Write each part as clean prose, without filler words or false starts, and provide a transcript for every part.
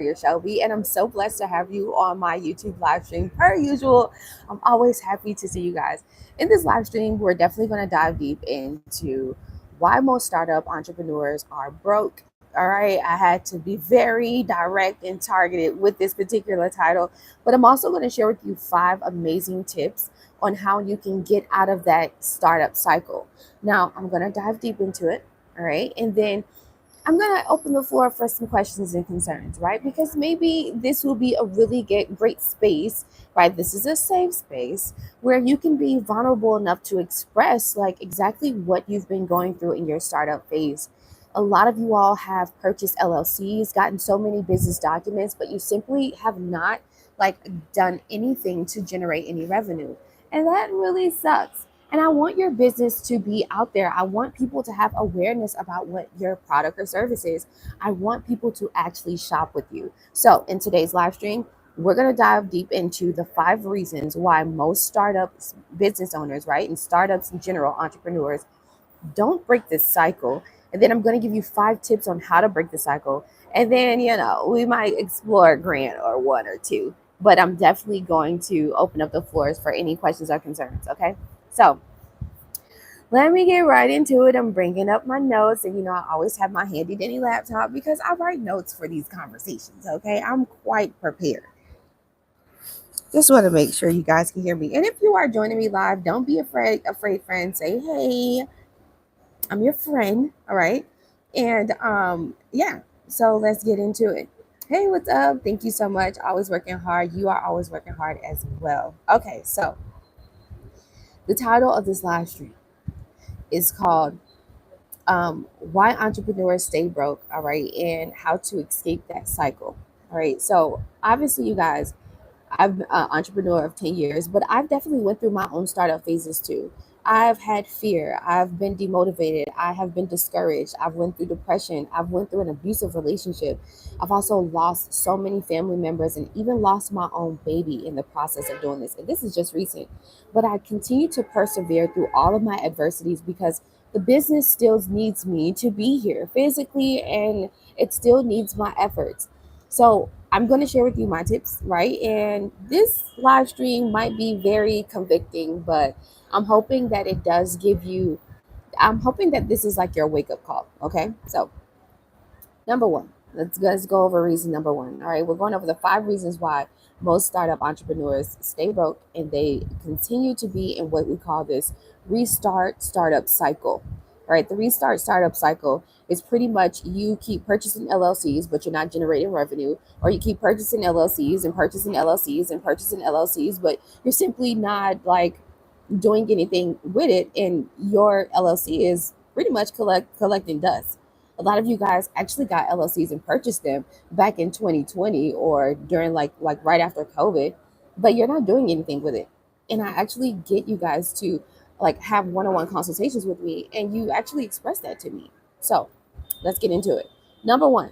Shelby, and I'm so blessed to have you on my YouTube live stream. Per usual, I'm always happy to see you guys. In this live stream, we're definitely going to dive deep into why most startup entrepreneurs are broke. All right, I had to be very direct and targeted with this particular title, but I'm also going to share with you 5 amazing tips on how you can get out of that startup cycle. Now, I'm going to dive deep into it. All right, and then I'm going to open the floor for some questions and concerns, right? Because maybe this will be a really great space, right? This is a safe space where you can be vulnerable enough to express like exactly what you've been going through in your startup phase. A lot of you all have purchased LLCs, gotten so many business documents, but you simply have not like done anything to generate any revenue. And that really sucks. And I want your business to be out there. I want people to have awareness about what your product or service is. I want people to actually shop with you. So, in today's live stream, we're going to dive deep into the 5 reasons why most startups, business owners, right, and startups in general, entrepreneurs, don't break this cycle. And then I'm going to give you 5 tips on how to break the cycle. And then, we might explore a grant or one or two. But I'm definitely going to open up the floors for any questions or concerns. Okay. So, let me get right into it. I'm bringing up my notes, and I always have my handy danny laptop because I write notes for these conversations. Okay, I'm quite prepared. Just want to make sure you guys can hear me. And if you are joining me live, don't be afraid, friend. Say, hey, I'm your friend. All right. And yeah, so let's get into it. Hey, what's up? Thank you so much. Always working hard. You are always working hard as well. Okay, so the title of this live stream is called why entrepreneurs stay broke, all right, and how to escape that cycle. All right, so obviously, you guys, I've been an entrepreneur of 10 years, but I've definitely went through my own startup phases too. I've had fear, I've been demotivated, I have been discouraged, I've went through depression, I've went through an abusive relationship. I've also lost so many family members and even lost my own baby in the process of doing this. And this is just recent. But I continue to persevere through all of my adversities because the business still needs me to be here physically, and it still needs my efforts. So I'm going to share with you my tips, right? And this live stream might be very convicting, but I'm hoping that it does give you, I'm hoping that this is like your wake up call. Okay. So, number one, let's go over reason number one. All right. We're going over the 5 reasons why most startup entrepreneurs stay broke and they continue to be in what we call this restart startup cycle. All right. The restart startup cycle is pretty much you keep purchasing LLCs, but you're not generating revenue, or you keep purchasing LLCs and purchasing LLCs and purchasing LLCs, but you're simply not like doing anything with it, and your LLC is pretty much collecting dust. A lot of you guys actually got LLCs and purchased them back in 2020 or during like right after COVID, but you're not doing anything with it. And I actually get you guys to like have one-on-one consultations with me, and you actually express that to me. So let's get into it. Number one,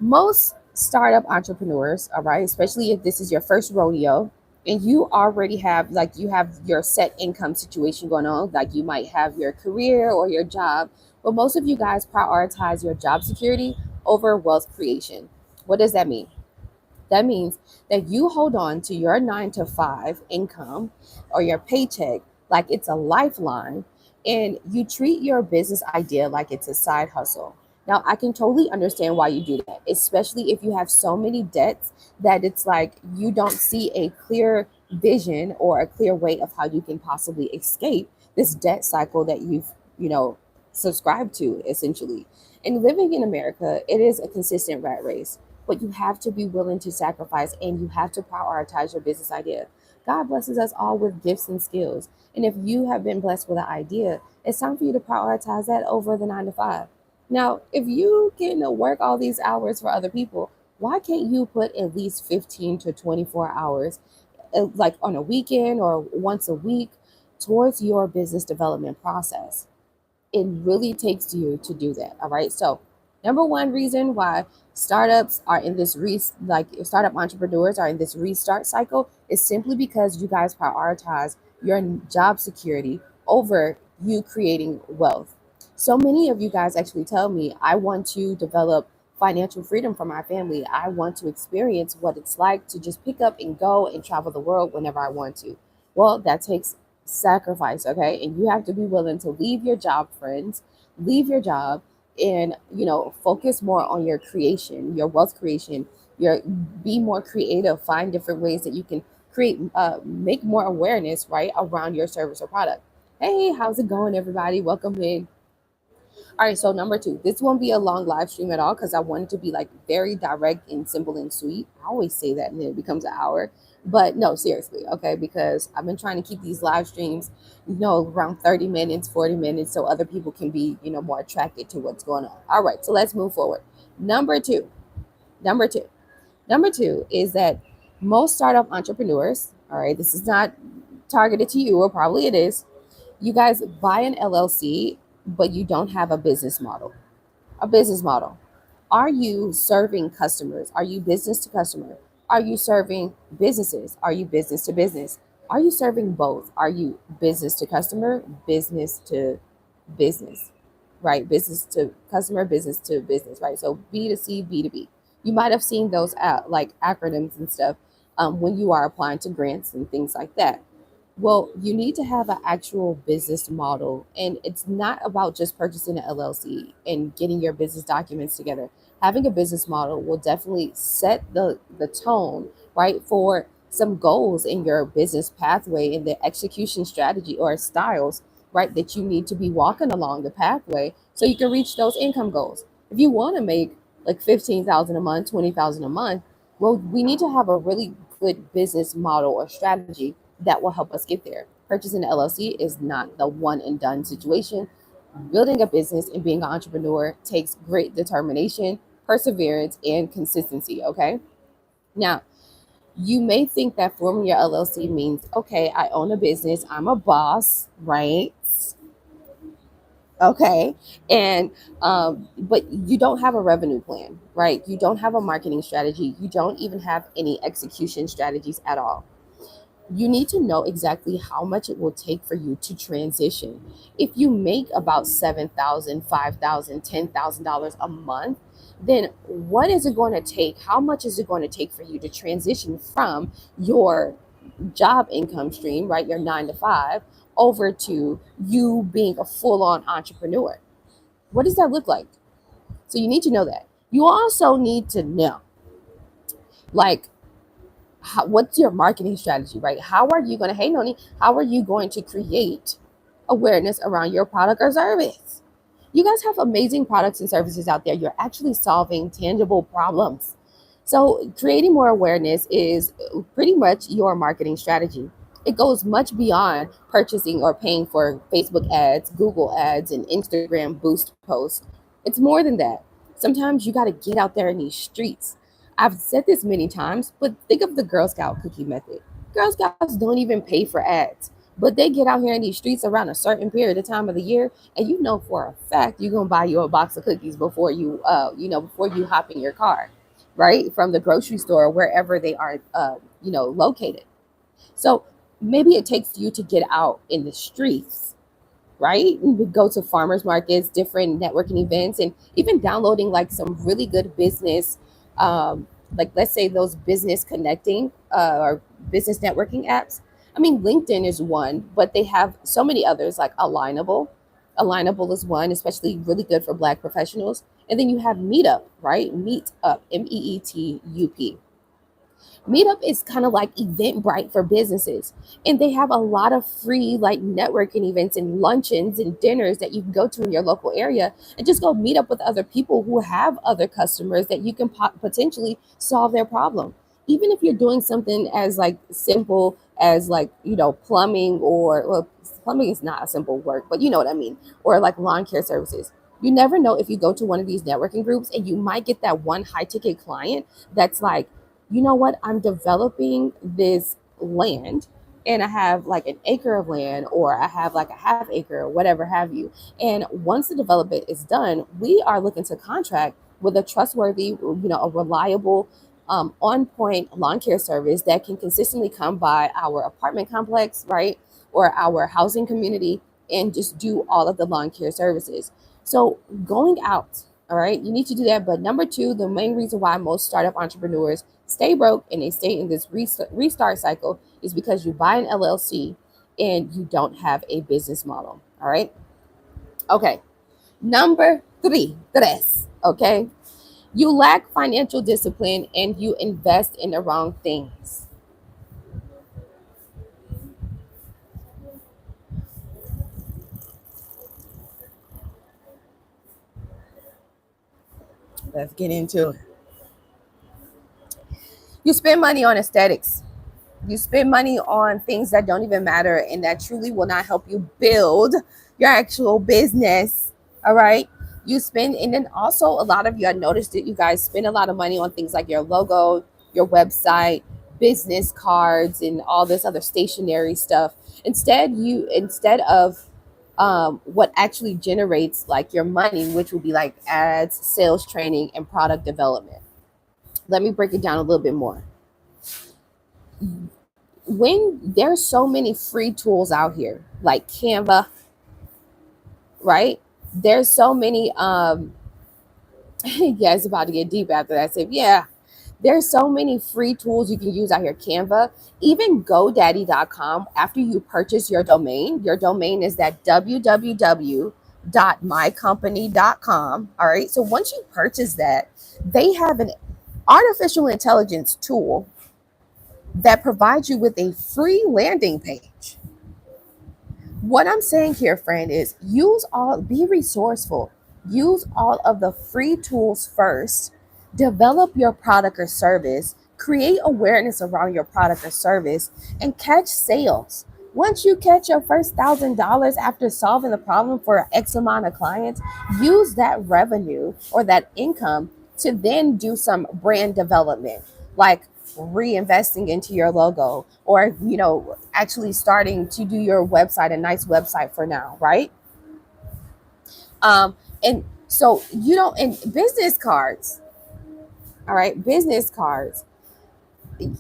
most startup entrepreneurs, all right, especially if this is your first rodeo and you already have like you have your set income situation going on, like you might have your career or your job, but most of you guys prioritize your job security over wealth creation. What does that mean? That means that you hold on to your 9 to 5 income or your paycheck like it's a lifeline, and you treat your business idea like it's a side hustle. Now, I can totally understand why you do that, especially if you have so many debts that it's like you don't see a clear vision or a clear way of how you can possibly escape this debt cycle that you know, subscribed to essentially. And living in America, it is a consistent rat race, but you have to be willing to sacrifice and you have to prioritize your business idea. God blesses us all with gifts and skills. And if you have been blessed with an idea, it's time for you to prioritize that over the 9 to 5. Now, if you can work all these hours for other people, why can't you put at least 15 to 24 hours, like on a weekend or once a week, towards your business development process? It really takes you to do that. All right. So, number one reason why startups are in this like startup entrepreneurs are in this restart cycle is simply because you guys prioritize your job security over you creating wealth. So many of you guys actually tell me, I want to develop financial freedom for my family. I want to experience what it's like to just pick up and go and travel the world whenever I want to. Well, that takes sacrifice, okay? And you have to be willing to leave your job, friends, leave your job and, focus more on your creation, your wealth creation, your be more creative, find different ways that you can create make more awareness right around your service or product. Hey, how's it going, everybody? Welcome in. All right, so number two, this won't be a long live stream at all because I want it to be like very direct and simple and sweet. I always say that and then it becomes an hour. But no, seriously, okay, because I've been trying to keep these live streams, around 30 minutes, 40 minutes, so other people can be, more attracted to what's going on. All right, so let's move forward. Number two, number two, number two is that most startup entrepreneurs, all right, this is not targeted to you, or probably it is, you guys buy an LLC, but you don't have a business model. A business model. Are you serving customers? Are you business to customer? Are you serving businesses? Are you business to business? Are you serving both? Are you business to customer, business to business, right? Business to customer, business to business, right? So B2C, B2B. You might have seen those like acronyms and stuff when you are applying to grants and things like that. Well, you need to have an actual business model, and it's not about just purchasing an LLC and getting your business documents together. Having a business model will definitely set the tone, right, for some goals in your business pathway and the execution strategy or styles, right, that you need to be walking along the pathway so you can reach those income goals. If you want to make like 15,000 a month, 20,000 a month, well, we need to have a really good business model or strategy that will help us get there. Purchasing an LLC is not the one and done situation. Building a business and being an entrepreneur takes great determination, perseverance, and consistency. Okay. Now, you may think that forming your LLC means, okay, I own a business, I'm a boss, right? Okay. And, but you don't have a revenue plan, right? You don't have a marketing strategy. You don't even have any execution strategies at all. You need to know exactly how much it will take for you to transition. If you make about $7,000, $5,000, $10,000 a month, then what is it going to take? How much is it going to take for you to transition from your job income stream, right, your 9 to 5, over to you being a full-on entrepreneur? What does that look like? So you need to know that. You also need to know, like, what's your marketing strategy, right? How are you going to, hey, Noni, how are you going to create awareness around your product or service? You guys have amazing products and services out there. You're actually solving tangible problems. So creating more awareness is pretty much your marketing strategy. It goes much beyond purchasing or paying for Facebook ads, Google ads, and Instagram boost posts. It's more than that. Sometimes you got to get out there in these streets. I've said this many times, but think of the Girl Scout cookie method. Girl Scouts don't even pay for ads, but they get out here in these streets around a certain period of time of the year, and you know for a fact you're gonna buy you a box of cookies before you, before you hop in your car, right, from the grocery store, wherever they are, located. So maybe it takes you to get out in the streets, right? We go to farmers markets, different networking events, and even downloading like some really good business, like let's say those business connecting or business networking apps. I mean, LinkedIn is one, but they have so many others like Alignable. Alignable is one, especially really good for Black professionals. And then you have Meetup, right? Meetup, Meetup. Meetup is kind of like Eventbrite for businesses. And they have a lot of free like networking events and luncheons and dinners that you can go to in your local area and just go meet up with other people who have other customers that you can potentially solve their problem. Even if you're doing something as like simple as like, plumbing, or well, plumbing is not a simple work, but you know what I mean, or like lawn care services. You never know if you go to one of these networking groups and you might get that one high ticket client that's like, you know what, I'm developing this land and I have like an acre of land, or I have like a half acre, or whatever have you. And once the development is done, we are looking to contract with a trustworthy, a reliable, on point lawn care service that can consistently come by our apartment complex, right? Or our housing community and just do all of the lawn care services. So going out All right, you need to do that. But number two, the main reason why most startup entrepreneurs stay broke and they stay in this restart cycle is because you buy an LLC and you don't have a business model. All right. Okay. Number three, tres. Okay. You lack financial discipline and you invest in the wrong things. Let's get into it. You spend money on aesthetics. You spend money on things that don't even matter and that truly will not help you build your actual business. All right. You spend, and then also a lot of you, I noticed that you guys spend a lot of money on things like your logo, your website, business cards, and all this other stationery stuff. Instead of what actually generates like your money, which will be like ads, sales training, and product development. Let me break it down a little bit more. When there's so many free tools out here like Canva, right? There's so many yeah, it's about to get deep after that. So yeah, there's so many free tools you can use out here. Canva, even GoDaddy.com. After you purchase your domain is that www.mycompany.com. All right. So once you purchase that, they have an artificial intelligence tool that provides you with a free landing page. What I'm saying here, friend, is be resourceful. Use all of the free tools first. Develop your product or service. Create awareness around your product or service and catch sales. Once you catch your first $1,000 after solving the problem for X amount of clients, use that revenue or that income to then do some brand development, like reinvesting into your logo or actually starting to do your website a nice website for now, right? And so you don't and business cards, all right, business cards in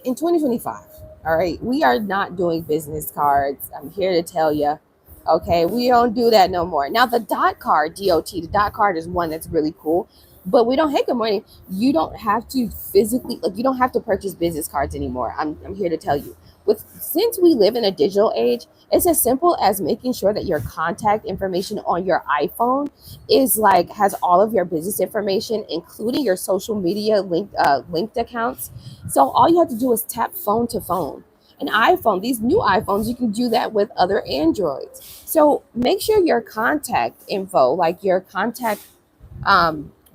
2025, all right, we are not doing business cards. I'm here to tell you, okay, we don't do that no more. Now the the dot card is one that's really cool, but we don't, hey, good morning, you don't have to physically, like, you don't have to purchase business cards anymore. I'm here to tell you, with since we live in a digital age, it's as simple as making sure that your contact information on your iPhone is like has all of your business information, including your social media linked accounts. So all you have to do is tap phone to phone. An iPhone, these new iPhones, you can do that with other Androids. So make sure your contact info, like your contact,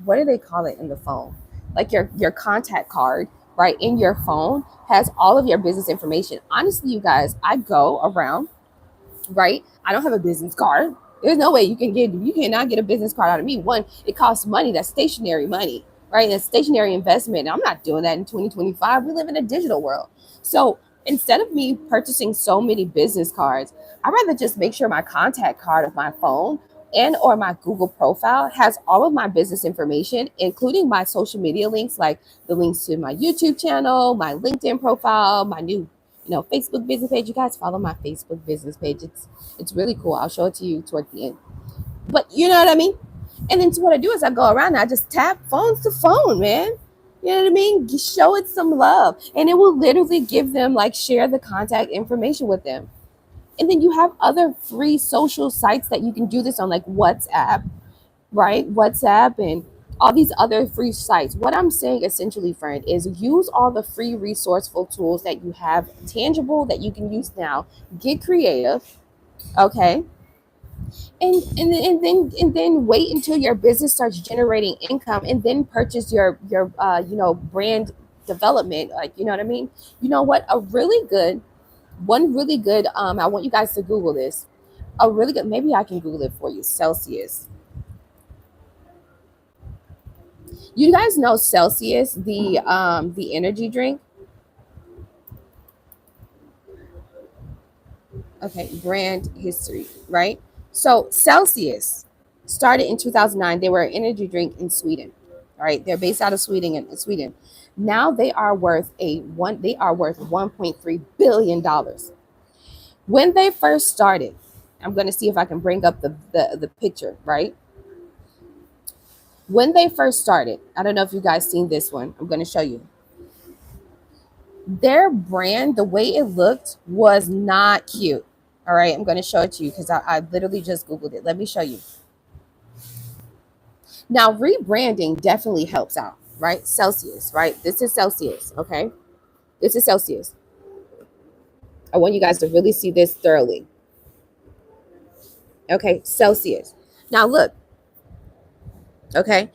what do they call it in the phone? Like your contact card, right, in your phone has all of your business information. Honestly, you guys, I go around, right? I don't have a business card. There's no way you cannot get a business card out of me. One, it costs money. That's stationary money, right? That's stationary investment. And I'm not doing that in 2025. We live in a digital world. So instead of me purchasing so many business cards, I'd rather just make sure my contact card of my phone and or my Google profile has all of my business information, including my social media links, like the links to my YouTube channel, my LinkedIn profile, my new Facebook business page. You guys follow my Facebook business page. It's really cool. I'll show it to you toward the end. But you know what I mean? And then so what I do is I go around and I just tap phones to phone, man. You know what I mean? Show it some love. And it will literally give them, like, share the contact information with them. And then you have other free social sites that you can do this on, like WhatsApp, right? WhatsApp and all these other free sites. What I'm saying essentially, friend, is use all the free resourceful tools that you have tangible that you can use now. Get creative, okay? And then wait until your business starts generating income and then purchase your brand development. Like, you know what I mean? You know what? One really good I want you guys to Google this. A really good, maybe I can Google it for you. Celsius. You guys know Celsius, the energy drink? Okay, brand history, right? So Celsius started in 2009. They were an energy drink in Sweden. All right, they're based out of Sweden. Now they are worth 1.3 billion dollars. When they first started, I'm going to see if I can bring up the picture, right? When they first started, I don't know if you guys seen this one. I'm going to show you. Their brand, the way it looked, was not cute. All right, I'm going to show it to you because I literally just Googled it. Let me show you. Now, rebranding definitely helps out, right? Celsius, right? This is Celsius, okay? This is Celsius. I want you guys to really see this thoroughly. Okay, Celsius. Now, look, okay?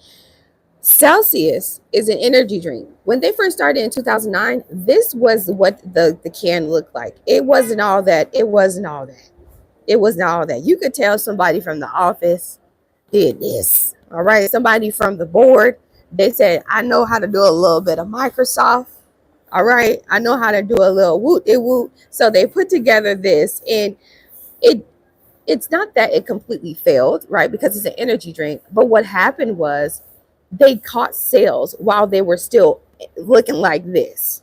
Celsius is an energy drink. When they first started in 2009, this was what the can looked like. It wasn't all that. It wasn't all that. It wasn't all that. You could tell somebody from the office did this. All right. Somebody from the board, they said, I know how to do a little bit of Microsoft. All right. I know how to do a little woot it woot. So they put together this, and it it's not that it completely failed, right? Because it's an energy drink. But what happened was they caught sales while they were still looking like this.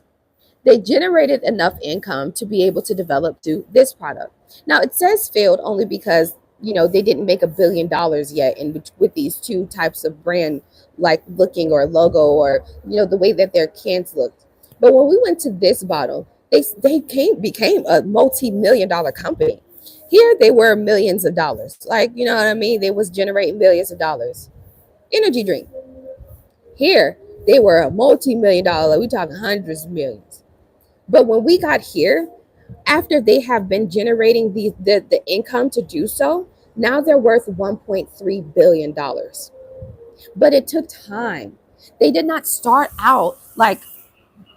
They generated enough income to be able to develop to this product. Now it says failed only because they didn't make $1 billion yet with these two types of brand like looking or logo or the way that their cans looked. But when we went to this bottle, became a multi-million-dollar company. Here they were millions of dollars. Like, you know what I mean? They was generating millions of dollars. Energy drink. Here they were a multi-million-dollar. We talking hundreds of millions. But when we got here, after they have been generating the income to do so, now they're worth $1.3 billion. But it took time. They did not start out like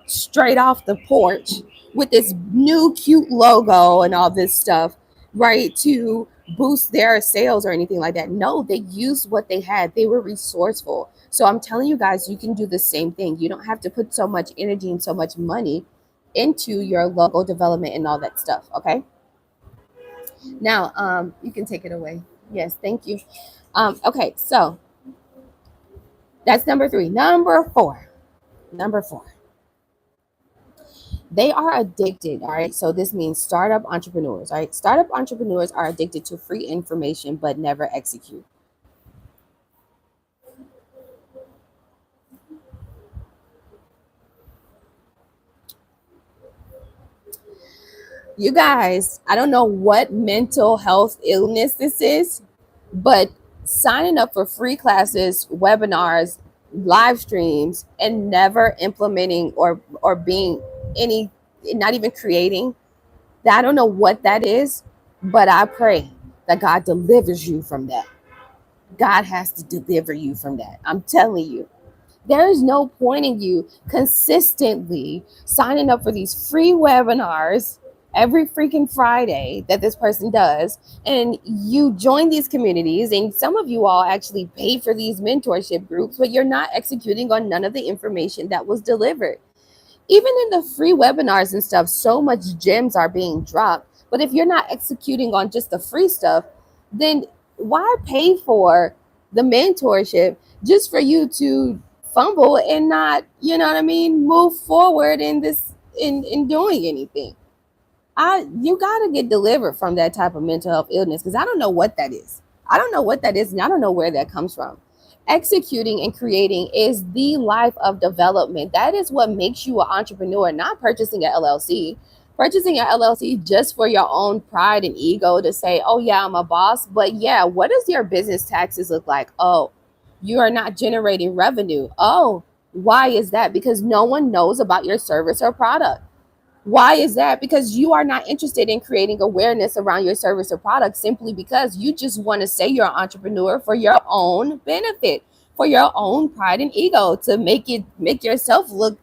straight off the porch with this new cute logo and all this stuff, right, to boost their sales or anything like that. No, they used what they had. They were resourceful. So I'm telling you guys, you can do the same thing. You don't have to put so much energy and so much money into your logo development and all that stuff. Okay. Now, you can take it away. Yes, thank you. Okay, so that's number 3. Number four. They are addicted. All right. So this means startup entrepreneurs. All right. Startup entrepreneurs are addicted to free information but never execute. You guys, I don't know what mental health illness this is, but signing up for free classes, webinars, live streams, and never implementing or being any, not even creating, I don't know what that is, but I pray that God delivers you from that. God has to deliver you from that. I'm telling you. There is no point in you consistently signing up for these free webinars every freaking Friday that this person does. And you join these communities, and some of you all actually pay for these mentorship groups, but you're not executing on none of the information that was delivered. Even in the free webinars and stuff, so much gems are being dropped. But if you're not executing on just the free stuff, then why pay for the mentorship just for you to fumble and not, move forward in this in doing anything? You gotta get delivered from that type of mental health illness, because I don't know what that is. I don't know what that is, and I don't know where that comes from. Executing and creating is the life of development. That is what makes you an entrepreneur, not purchasing an LLC. Purchasing an LLC just for your own pride and ego to say, oh yeah, I'm a boss. But yeah, what does your business taxes look like? Oh, you are not generating revenue. Oh, why is that? Because no one knows about your service or product. Why is that? Because you are not interested in creating awareness around your service or product, simply because you just want to say you're an entrepreneur for your own benefit, for your own pride and ego, to make yourself look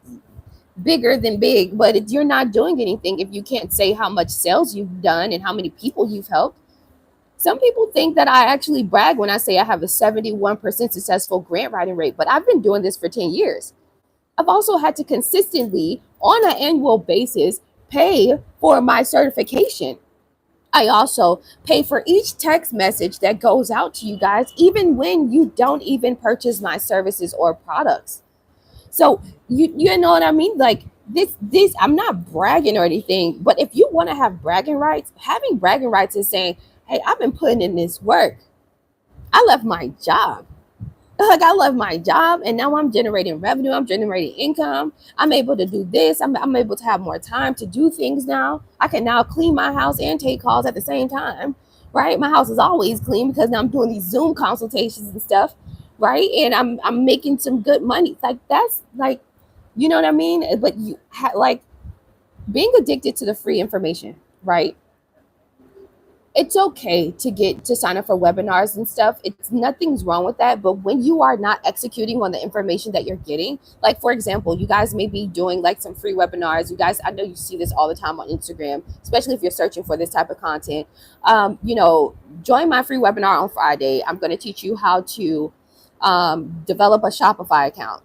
bigger than big. But if you're not doing anything, if you can't say how much sales you've done and how many people you've helped. Some people think that I actually brag when I say I have a 71% successful grant writing rate, but I've been doing this for 10 years. I've also had to consistently, on an annual basis, pay for my certification. I also pay for each text message that goes out to you guys, even when you don't even purchase my services or products. So you know what I mean? Like this, I'm not bragging or anything, but if you want to have bragging rights, having bragging rights is saying, hey, I've been putting in this work. I left my job. Like, I love my job, and now I'm generating revenue, I'm generating income, I'm able to do this, I'm able to have more time to do things now. I can now clean my house and take calls at the same time, right? My house is always clean because now I'm doing these Zoom consultations and stuff, right? And I'm making some good money. Like, that's like, you know what I mean? But like, being addicted to the free information, right? It's okay to get to sign up for webinars and stuff. It's nothing's wrong with that. But when you are not executing on the information that you're getting, like, for example, you guys may be doing like some free webinars. You guys, I know you see this all the time on Instagram, especially if you're searching for this type of content. Join my free webinar on Friday. I'm going to teach you how to develop a Shopify account.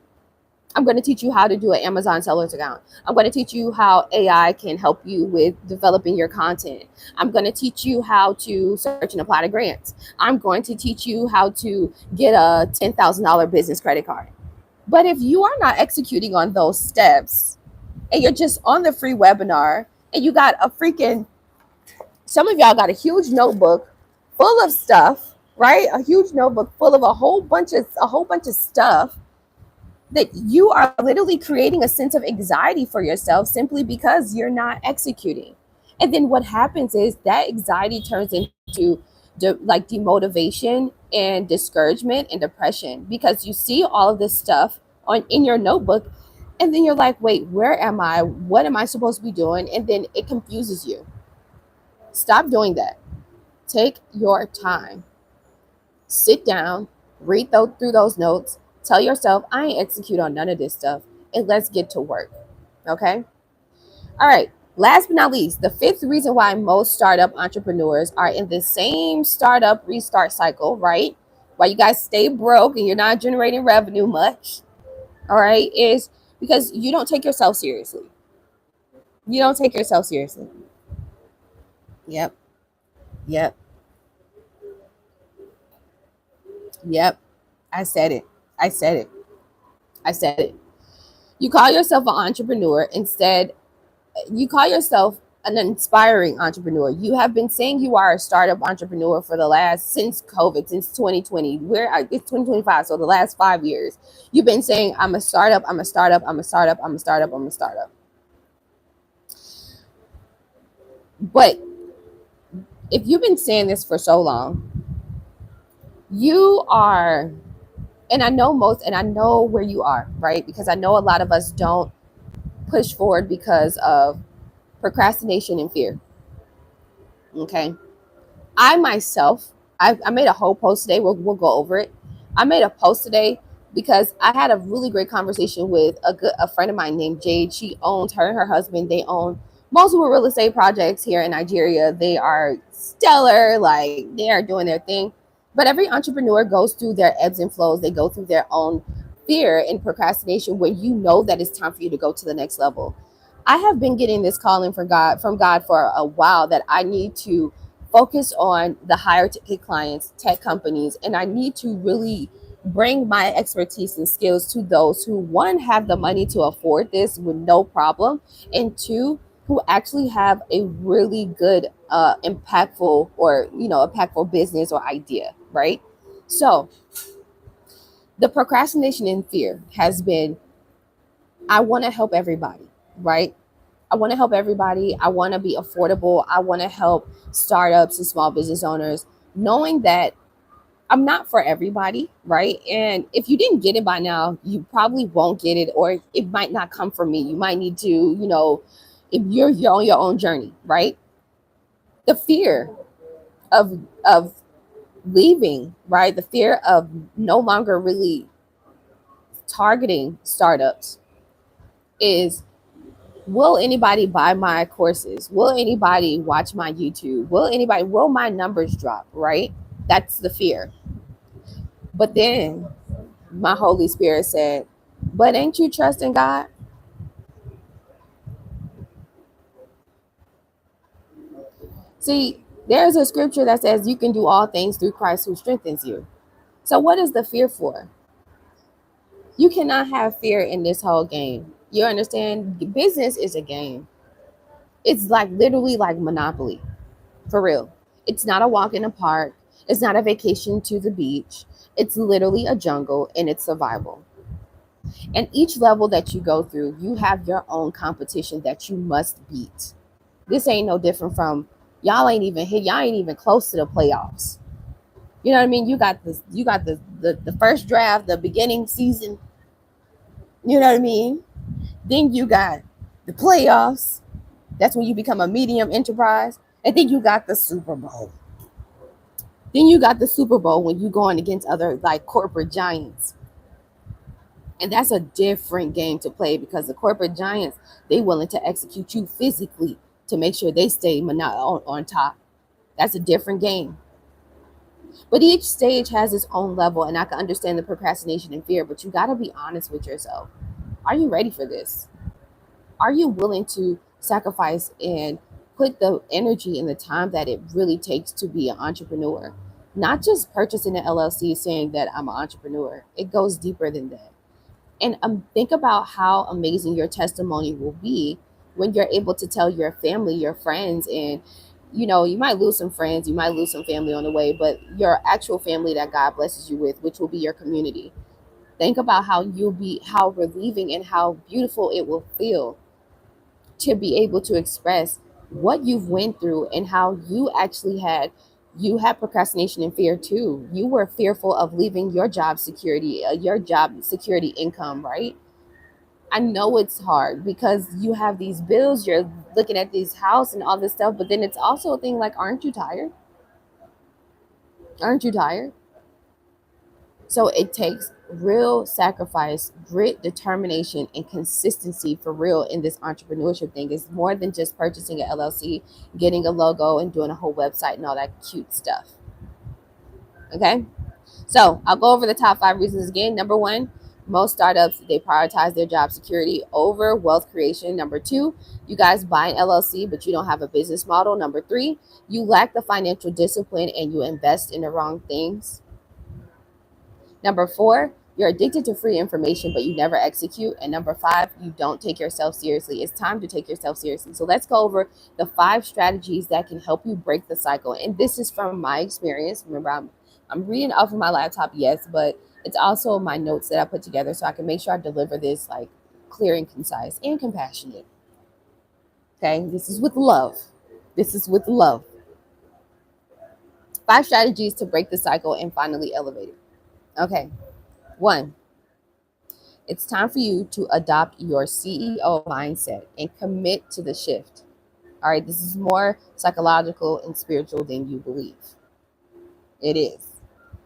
I'm going to teach you how to do an Amazon sellers account. I'm going to teach you how AI can help you with developing your content. I'm going to teach you how to search and apply to grants. I'm going to teach you how to get a $10,000 business credit card. But if you are not executing on those steps and you're just on the free webinar and you got a freaking, some of y'all got a huge notebook full of stuff, right? A huge notebook full of a whole bunch of stuff, that you are literally creating a sense of anxiety for yourself simply because you're not executing. And then what happens is that anxiety turns into like demotivation and discouragement and depression, because you see all of this stuff on in your notebook, and then you're like, wait, where am I? What am I supposed to be doing? And then it confuses you. Stop doing that. Take your time. Sit down, read through those notes, tell yourself, I ain't execute on none of this stuff, and let's get to work. Okay? All right. Last but not least, the fifth reason why most startup entrepreneurs are in the same startup restart cycle, right? Why you guys stay broke and you're not generating revenue much, all right, is because you don't take yourself seriously. You don't take yourself seriously. Yep. Yep. Yep. I said it. I said it. I said it. You call yourself an entrepreneur instead. You call yourself an inspiring entrepreneur. You have been saying you are a startup entrepreneur for the last, since COVID, since 2020. It's 2025, so the last 5 years. You've been saying, I'm a startup, I'm a startup, I'm a startup, I'm a startup, I'm a startup. But if you've been saying this for so long, you are, and I know where you are, right? Because I know a lot of us don't push forward because of procrastination and fear. Okay. I myself, I made a whole post today. We'll go over it. I made a post today because I had a really great conversation with a friend of mine named Jade. She owns, her and her husband, they own multiple real estate projects here in Nigeria. They are stellar, like they are doing their thing. But every entrepreneur goes through their ebbs and flows. They go through their own fear and procrastination when you know that it's time for you to go to the next level. I have been getting this calling from God for a while, that I need to focus on the higher ticket clients, tech companies, and I need to really bring my expertise and skills to those who, one, have the money to afford this with no problem, and two, who actually have a really good impactful business or idea, right? So the procrastination and fear has been, I want to help everybody, right? I want to help everybody. I want to be affordable. I want to help startups and small business owners, knowing that I'm not for everybody, right? And if you didn't get it by now, you probably won't get it, or it might not come from me. You might need to, if you're on your own journey, right? The fear of leaving, right? The fear of no longer really targeting startups is, will anybody buy my courses? Will anybody watch my YouTube? Will my numbers drop, right? That's the fear. But then my Holy Spirit said, but ain't you trusting God? See, there's a scripture that says you can do all things through Christ who strengthens you. So what is the fear for? You cannot have fear in this whole game. You understand? Business is a game. It's like literally like Monopoly. For real. It's not a walk in the park. It's not a vacation to the beach. It's literally a jungle and it's survival. And each level that you go through, you have your own competition that you must beat. This ain't no different from y'all ain't even close to the playoffs. You know what I mean? You got the first draft, the beginning season, you know what I mean? Then you got the playoffs. That's when you become a medium enterprise. And then you got the Super Bowl. Then you got the Super Bowl when you going against other like corporate giants. And that's a different game to play because the corporate giants, they willing to execute you physically to make sure they stay on top. That's a different game. But each stage has its own level, and I can understand the procrastination and fear, but you got to be honest with yourself. Are you ready for this? Are you willing to sacrifice and put the energy and the time that it really takes to be an entrepreneur? Not just purchasing an LLC saying that I'm an entrepreneur. It goes deeper than that. And think about how amazing your testimony will be when you're able to tell your family, your friends, and you might lose some friends, you might lose some family on the way, but your actual family that God blesses you with, which will be your community. Think about how relieving and how beautiful it will feel to be able to express what you've went through and how you had procrastination and fear too. You were fearful of leaving your job security income, right? I know it's hard because you have these bills, you're looking at this house and all this stuff, but then it's also a thing like, aren't you tired? Aren't you tired? So it takes real sacrifice, grit, determination, and consistency for real in this entrepreneurship thing. It's more than just purchasing an LLC, getting a logo, and doing a whole website and all that cute stuff. Okay? So I'll go over the top 5 reasons again. Number 1, most startups, they prioritize their job security over wealth creation. Number 2, you guys buy an LLC, but you don't have a business model. Number 3, you lack the financial discipline and you invest in the wrong things. Number 4, you're addicted to free information, but you never execute. And number 5, you don't take yourself seriously. It's time to take yourself seriously. So let's go over the 5 strategies that can help you break the cycle. And this is from my experience. Remember, I'm reading off of my laptop, yes, but it's also my notes that I put together so I can make sure I deliver this like clear and concise and compassionate. Okay, this is with love. This is with love. 5 strategies to break the cycle and finally elevate it. Okay, 1, it's time for you to adopt your CEO mindset and commit to the shift. All right, this is more psychological and spiritual than you believe. It is.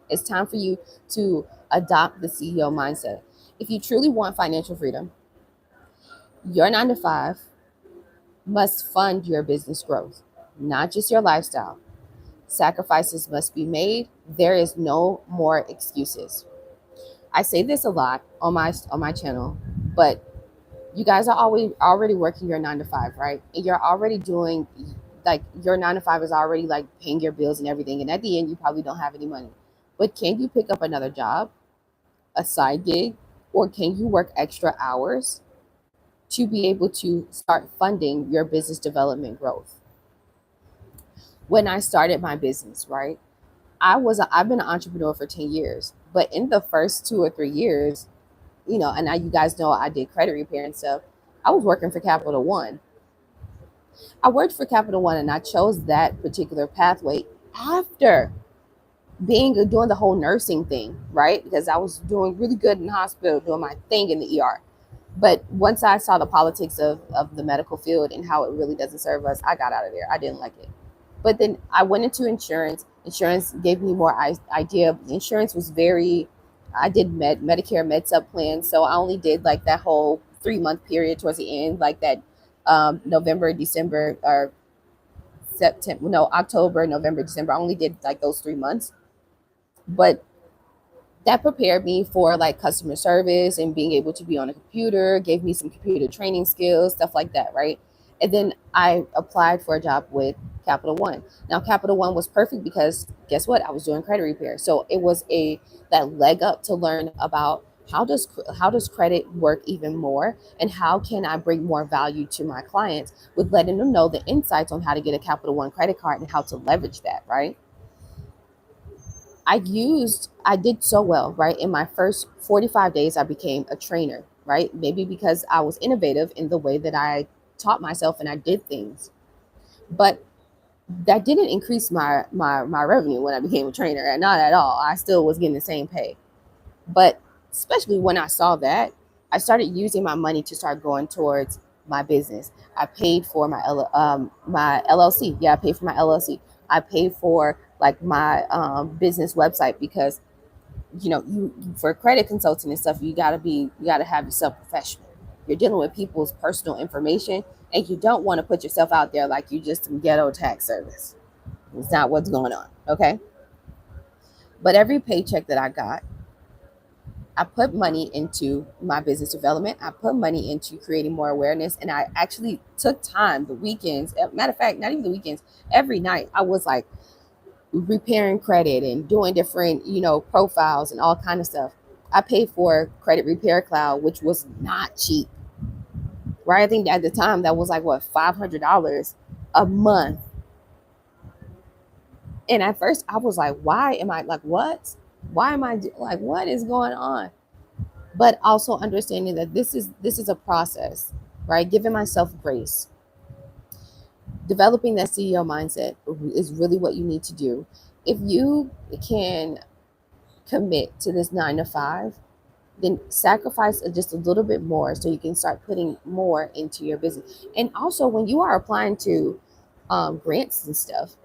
It's time for you to adopt the CEO mindset. If you truly want financial freedom, your 9 to 5 must fund your business growth, not just your lifestyle. Sacrifices must be made. There is no more excuses. I say this a lot on my channel, but you guys are already working your 9 to 5, right? And you're already doing like your 9 to 5 is already like paying your bills and everything. And at the end, you probably don't have any money. But can you pick up another job, a side gig, or can you work extra hours to be able to start funding your business development growth? When I started my business, right? I've been an entrepreneur for 10 years, but in the first 2 or 3 years, and now you guys know I did credit repair and stuff. I was working for Capital One. I worked for Capital One and I chose that particular pathway after doing the whole nursing thing, right? Because I was doing really good in the hospital, doing my thing in the ER. But once I saw the politics of the medical field and how it really doesn't serve us, I got out of there. I didn't like it. But then I went into insurance. Insurance gave me more idea. Insurance was I did Medicare med sub plan. So I only did like that whole 3-month period towards the end, like that November, December, or September, no, October, November, December. I only did like those 3 months. But that prepared me for like customer service and being able to be on a computer, gave me some computer training skills, stuff like that, right? And then I applied for a job with Capital One. Now, Capital One was perfect because guess what? I was doing credit repair. So it was that leg up to learn about how does credit work even more, and how can I bring more value to my clients with letting them know the insights on how to get a Capital One credit card and how to leverage that, right? I did so well, right? In my first 45 days, I became a trainer, right? Maybe because I was innovative in the way that I taught myself and I did things. But that didn't increase my revenue when I became a trainer, and not at all. I still was getting the same pay. But especially when I saw that, I started using my money to start going towards my business. I paid for my LLC. Yeah, I paid for my LLC. I paid for like my business website because you for credit consulting and stuff, you gotta have yourself professional. You're dealing with people's personal information, and you don't want to put yourself out there like you just some ghetto tax service. It's not what's going on, okay? But every paycheck that I got, I put money into my business development. I put money into creating more awareness. And I actually took time, the weekends, matter of fact, not even the weekends, every night, I was like repairing credit and doing different, profiles and all kind of stuff. I paid for Credit Repair Cloud, which was not cheap, right? I think at the time that was like what, $500 a month. And at first I was like, why am I like, what? Why am I like, what is going on? But also understanding that this is a process, right? Giving myself grace. Developing that CEO mindset is really what you need to do. If you can commit to this 9 to 5, then sacrifice just a little bit more so you can start putting more into your business. And also, when you are applying to grants and stuff,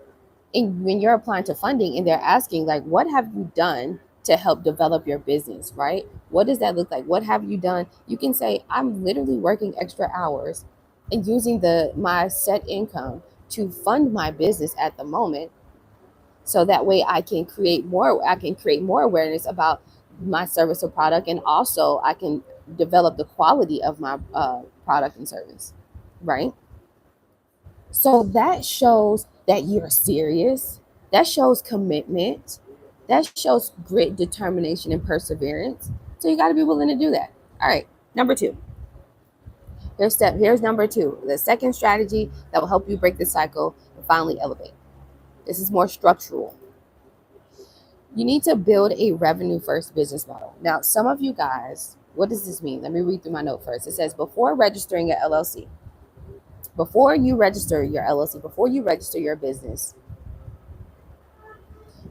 and when you're applying to funding and they're asking, like, what have you done to help develop your business, right? What does that look like? What have you done? You can say, I'm literally working extra hours and using my set income to fund my business at the moment, so that way I can create more awareness about my service or product, and also I can develop the quality of my product and service, right? So that shows that you're serious. That shows commitment. That shows grit, determination, and perseverance. So you got to be willing to do that. All right, number two. Here's number two. The second strategy that will help you break the cycle and finally elevate. This is more structural. You need to build a revenue first business model. Now, some of you guys, what does this mean? Let me read through my note first. It says, before registering your LLC, before you register your LLC, before you register your business,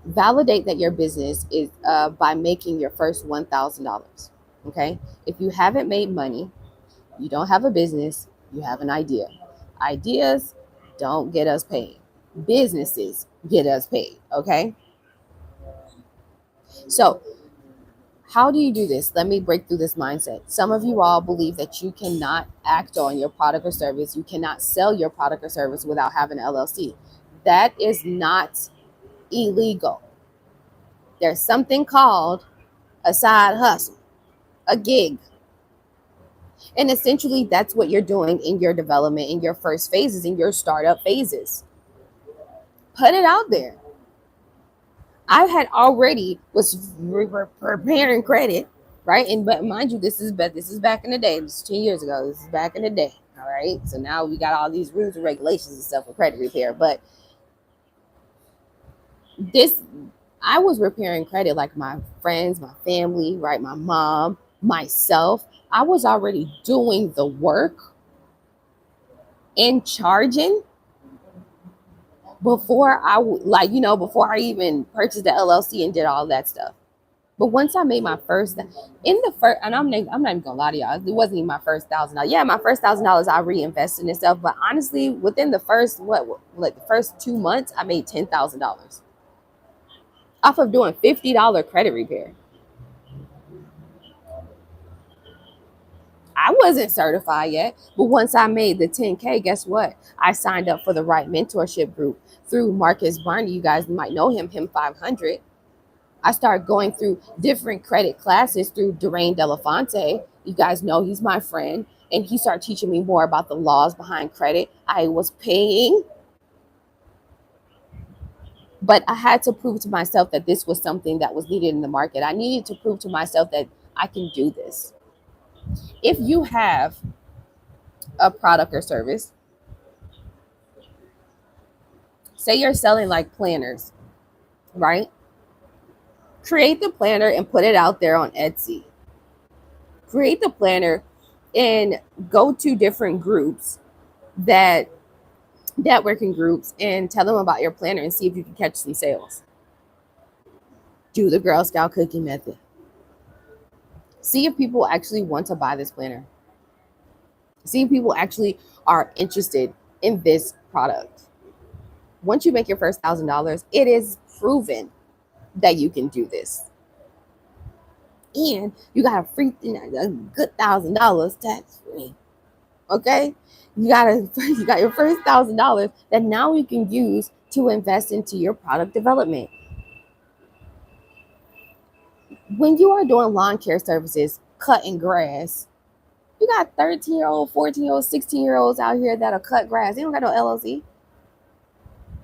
validate that your business is by making your first $1,000. Okay. If you haven't made money, you don't have a business, you have an idea. Ideas don't get us paid. Businesses get us paid. Okay. So, how do you do this? Let me break through this mindset. Some of you all believe that you cannot act on your product or service. You cannot sell your product or service without having an LLC. That is not illegal. There's something called a side hustle, a gig. And essentially, that's what you're doing in your development, in your first phases, in your startup phases. Put it out there. I had already was preparing credit, right? And but mind you, this is back in the day. This is 10 years ago. This is back in the day. All right. So now we got all these rules and regulations and stuff for credit repair. But this, I was repairing credit like my friends, my family, right? My mom, myself. I was already doing the work and charging before before I even purchased the LLC and did all that stuff. But once I made my first, and I'm not even gonna lie to y'all, it wasn't even my first $1,000. Yeah, my first $1,000 I reinvested in stuff, but honestly, within the first the first 2 months, I made $10,000 off of doing $50 credit repair. I wasn't certified yet, but once I made the 10K, guess what? I signed up for the right mentorship group through Marcus Barney. You guys might know him 500. I started going through different credit classes through Durain Delafonte. You guys know he's my friend. And he started teaching me more about the laws behind credit. I was paying, but I had to prove to myself that this was something that was needed in the market. I needed to prove to myself that I can do this. If you have a product or service, say you're selling like planners, right? Create the planner and put it out there on Etsy. Create the planner and go to different groups, that networking groups, and tell them about your planner and see if you can catch some sales. Do the Girl Scout cookie method. See if people actually want to buy this planner. See if people actually are interested in this product. Once you make your first $1,000, it is proven that you can do this. And you got a free, a good $1,000 tax free. Okay, you got your first $1,000 that now you can use to invest into your product development. When you are doing lawn care services, cutting grass, you got 13-year-old, 14-year-old, 16-year-olds out here that'll cut grass. They don't got no LLC.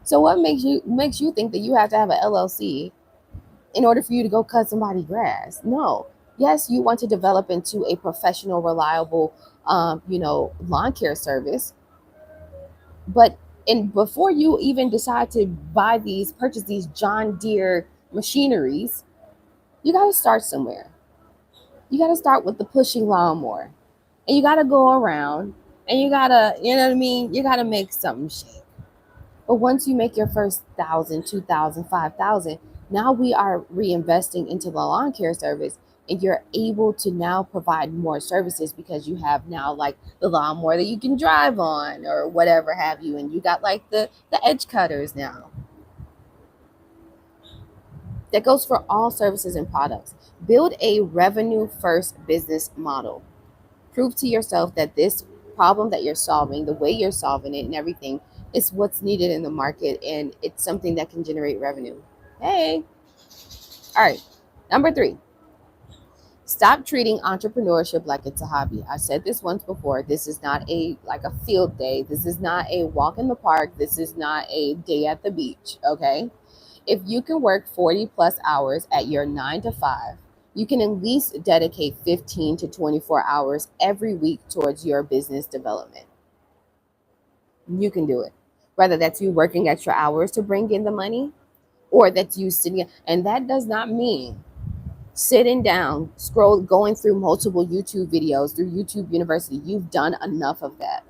So what makes you think that you have to have an LLC in order for you to go cut somebody's grass? No. Yes, you want to develop into a professional, reliable, lawn care service. But before you even decide to purchase these John Deere machineries, you got to start somewhere. You got to start with the pushing lawnmower, and you got to go around, and you got to, you know what I mean? You got to make something shake. But once you make your first 1,000, 2,000, 5,000, now we are reinvesting into the lawn care service, and you're able to now provide more services because you have now like the lawnmower that you can drive on or whatever have you, and you got like the edge cutters now. That goes for all services and products. Build a revenue first business model. Prove to yourself that this problem that you're solving, the way you're solving it and everything, is what's needed in the market, and it's something that can generate revenue. Hey. All right. Number 3. Stop treating entrepreneurship like it's a hobby. I said this once before. This is not a field day. This is not a walk in the park. This is not a day at the beach, okay? If you can work 40 plus hours at your 9 to 5, you can at least dedicate 15 to 24 hours every week towards your business development. You can do it. Whether that's you working extra hours to bring in the money, or that's you sitting, and that does not mean sitting down, going through multiple YouTube videos through YouTube University. You've done enough of that.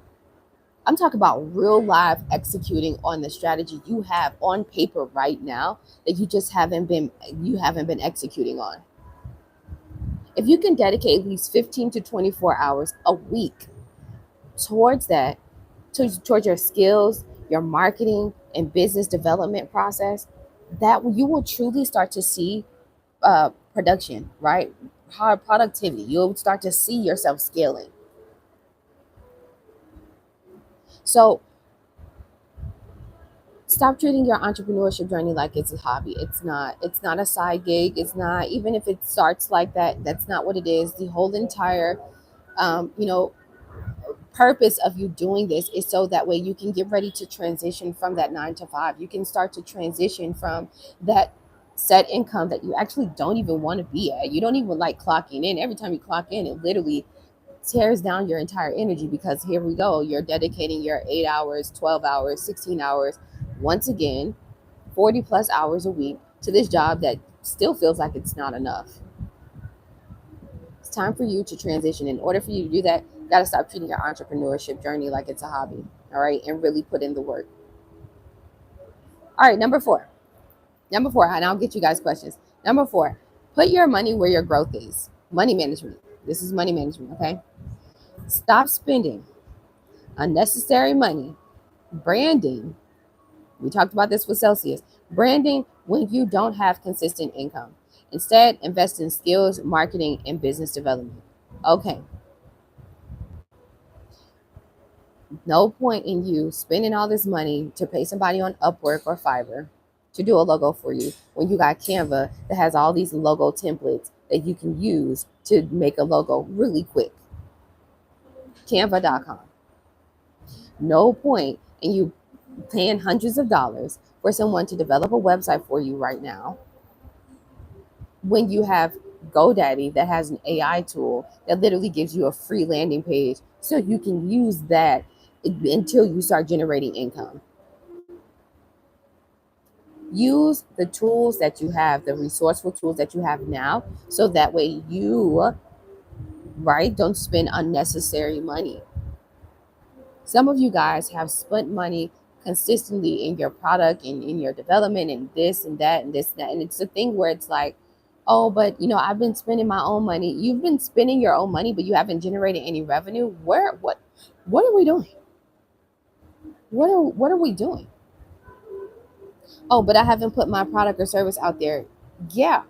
I'm talking about real life executing on the strategy you have on paper right now that you just haven't been executing on. If you can dedicate at least 15 to 24 hours a week towards that, towards your skills, your marketing and business development process, that you will truly start to see production, right? High productivity. You'll start to see yourself scaling. So stop treating your entrepreneurship journey like it's a hobby. It's not a side gig. It's not, even if it starts like that, that's not what it is. The whole entire purpose of you doing this is so that way you can get ready to transition from that 9 to 5. You can start to transition from that set income that you actually don't even want to be at. You don't even like clocking in. Every time you clock in, it literally tears down your entire energy, because here we go, you're dedicating your 8 hours, 12 hours, 16 hours, once again 40 plus hours a week to this job that still feels like it's not enough. It's time for you to transition. In order for you to do that, you got to stop treating your entrepreneurship journey like it's a hobby, all right, and really put in the work. All right, number four, and I'll get you guys questions. Number 4, put your money where your growth is. Money management. This is money management, okay? Stop spending unnecessary money branding. We talked about this with Celsius. Branding when you don't have consistent income. Instead, invest in skills, marketing, and business development. Okay. No point in you spending all this money to pay somebody on Upwork or Fiverr to do a logo for you when you got Canva that has all these logo templates that you can use to make a logo really quick. Canva.com. No point in you paying hundreds of dollars for someone to develop a website for you right now when you have GoDaddy that has an AI tool that literally gives you a free landing page so you can use that until you start generating income. Use the tools that you have, the resourceful tools that you have now, so that way you, right, don't spend unnecessary money. Some of you guys have spent money consistently in your product and in your development and this and that and this and that. And it's a thing where it's like, oh, but I've been spending my own money. You've been spending your own money, but you haven't generated any revenue. What are we doing? What are we doing? Oh, but I haven't put my product or service out there. Yeah.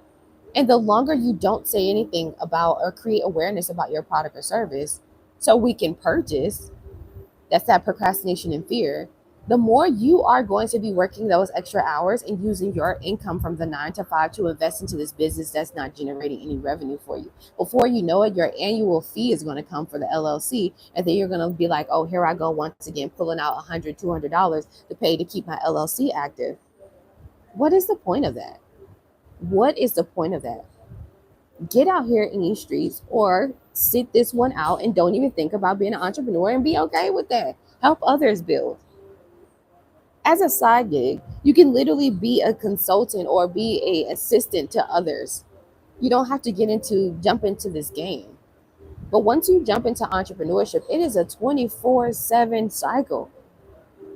And the longer you don't say anything about or create awareness about your product or service so we can purchase, that's that procrastination and fear, the more you are going to be working those extra hours and using your income from the 9 to 5 to invest into this business that's not generating any revenue for you. Before you know it, your annual fee is going to come for the LLC. And then you're going to be like, oh, here I go once again, pulling out $100, $200 to pay to keep my LLC active. What is the point of that? What is the point of that? Get out here in these streets or sit this one out and don't even think about being an entrepreneur and be okay with that. Help others build. As a side gig, you can literally be a consultant or be a assistant to others. You don't have to jump into this game. But once you jump into entrepreneurship, it is a 24/7 cycle.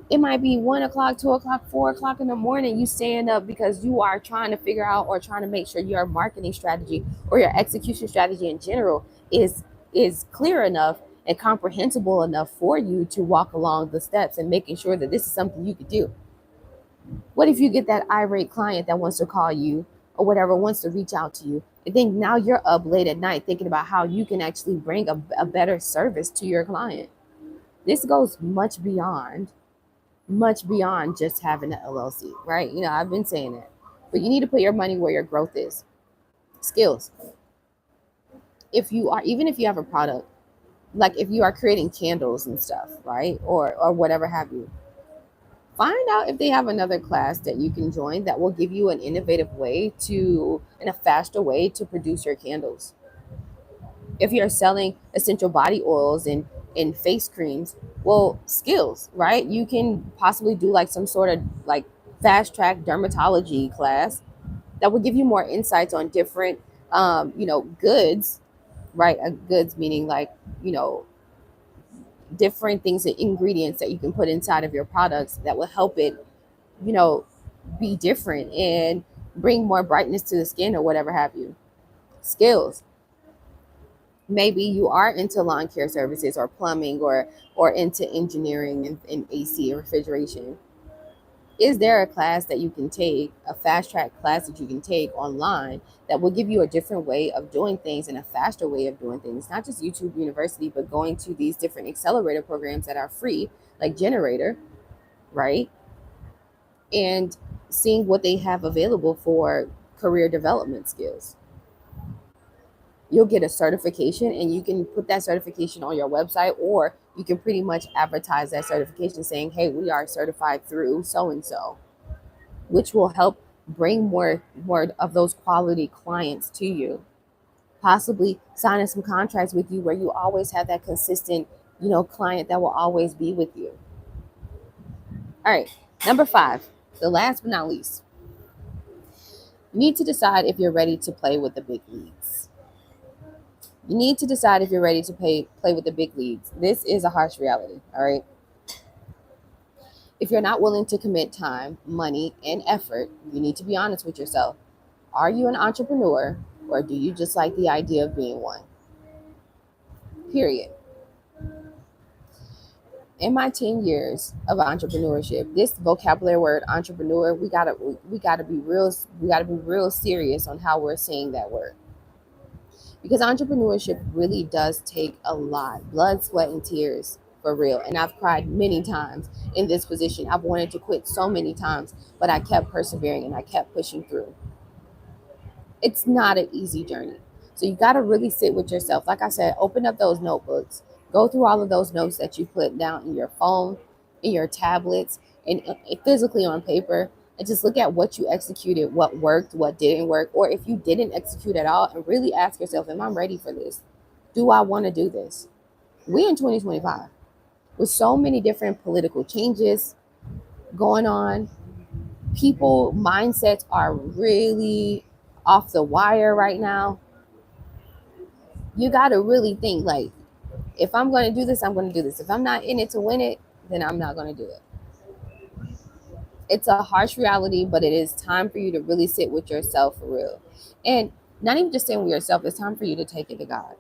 It might be 1 o'clock, 2 o'clock, 4 o'clock in the morning. You stand up because you are trying to figure out or trying to make sure your marketing strategy or your execution strategy in general is clear enough and comprehensible enough for you to walk along the steps and making sure that this is something you could do. What if you get that irate client that wants to call you or whatever, wants to reach out to you, and then now you're up late at night thinking about how you can actually bring a better service to your client? This goes much beyond just having an LLC, right? I've been saying that. But you need to put your money where your growth is. Skills. Even if you have a product, like if you are creating candles and stuff, right? Or whatever have you. Find out if they have another class that you can join that will give you an innovative way and a faster way to produce your candles. If you're selling essential body oils and face creams, well, skills, right? You can possibly do like some sort of like fast track dermatology class that will give you more insights on different goods, right? Goods meaning like different things and ingredients that you can put inside of your products that will help it be different and bring more brightness to the skin or whatever have you. Skills. Maybe you are into lawn care services or plumbing or into engineering and AC or refrigeration. Is there a class that you can take, a fast track class that you can take online that will give you a different way of doing things and a faster way of doing things? Not just YouTube University, but going to these different accelerator programs that are free, like Generator, right? And seeing what they have available for career development skills. You'll get a certification and you can put that certification on your website, or you can pretty much advertise that certification saying, hey, we are certified through so-and-so, which will help bring more of those quality clients to you. Possibly signing some contracts with you where you always have that consistent, client that will always be with you. All right, number 5, the last but not least. You need to decide if you're ready to play with the big leagues. You need to decide if you're ready to play with the big leagues. This is a harsh reality, all right? If you're not willing to commit time, money, and effort, you need to be honest with yourself. Are you an entrepreneur, or do you just like the idea of being one? Period. In my 10 years of entrepreneurship, this vocabulary word entrepreneur, we gotta be real serious on how we're saying that word. Because entrepreneurship really does take a lot, blood, sweat, and tears, for real. And I've cried many times in this position. I've wanted to quit so many times, but I kept persevering and I kept pushing through. It's not an easy journey. So you got to really sit with yourself. Like I said, open up those notebooks, go through all of those notes that you put down in your phone, in your tablets, and physically on paper, and just look at what you executed, what worked, what didn't work, or if you didn't execute at all, and really ask yourself, am I ready for this? Do I want to do this? We in 2025, with so many different political changes going on, people mindsets are really off the wire right now. You got to really think like, if I'm going to do this, I'm going to do this. If I'm not in it to win it, then I'm not going to do it. It's a harsh reality, but it is time for you to really sit with yourself for real. And not even just sitting with yourself, it's time for you to take it to God.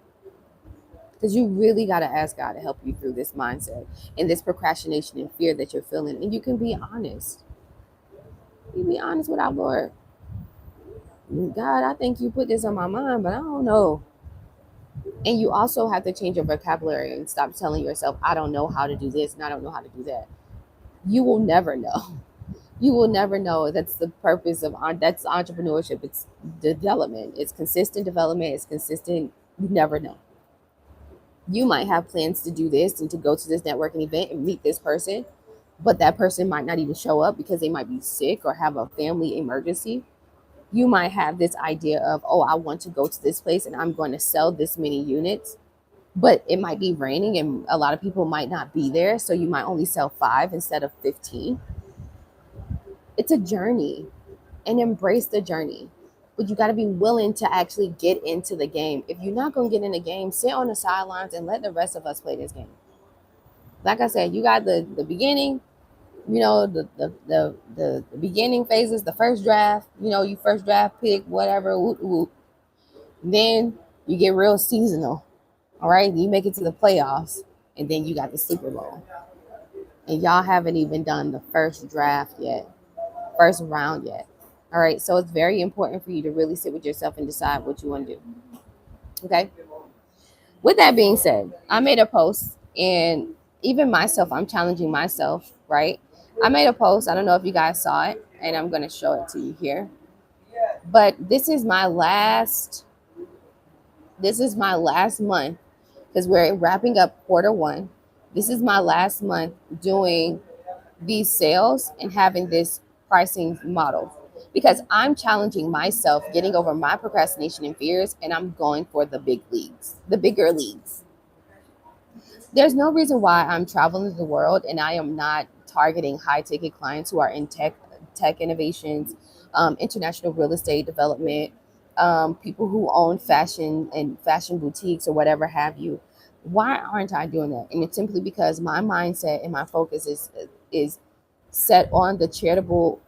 Because you really got to ask God to help you through this mindset and this procrastination and fear that you're feeling. And you can be honest. You be honest with our Lord. God, I think you put this on my mind, but I don't know. And you also have to change your vocabulary and stop telling yourself, I don't know how to do this and I don't know how to do that. You will never know. You will never know. That's the purpose of that's entrepreneurship. It's development. It's consistent development. It's consistent. You never know. You might have plans to do this and to go to this networking event and meet this person, but that person might not even show up because they might be sick or have a family emergency. You might have this idea of, oh, I want to go to this place and I'm going to sell this many units, but it might be raining and a lot of people might not be there. So you might only sell 5 instead of 15. It's a journey, and embrace the journey. But you got to be willing to actually get into the game. If you're not going to get in the game, sit on the sidelines and let the rest of us play this game. Like I said, you got the beginning, the beginning phases, the first draft, you first draft pick, whatever. Whoop, whoop. Then you get real seasonal. All right. You make it to the playoffs, and then you got the Super Bowl. And y'all haven't even done the first draft yet, first round yet. All right. So it's very important for you to really sit with yourself and decide what you want to do. Okay. With that being said, I made a post, and even myself, I'm challenging myself, right? I made a post. I don't know if you guys saw it, and I'm going to show it to you here. But this is my last month, because we're wrapping up quarter 1. This is my last month doing these sales and having this pricing model, because I'm challenging myself, getting over my procrastination and fears, and I'm going for the big leagues, the bigger leagues. There's no reason why I'm traveling the world and I am not targeting high ticket clients who are in tech innovations, international real estate development, people who own fashion and fashion boutiques or whatever have you. Why aren't I doing that? And it's simply because my mindset and my focus is set on the charitable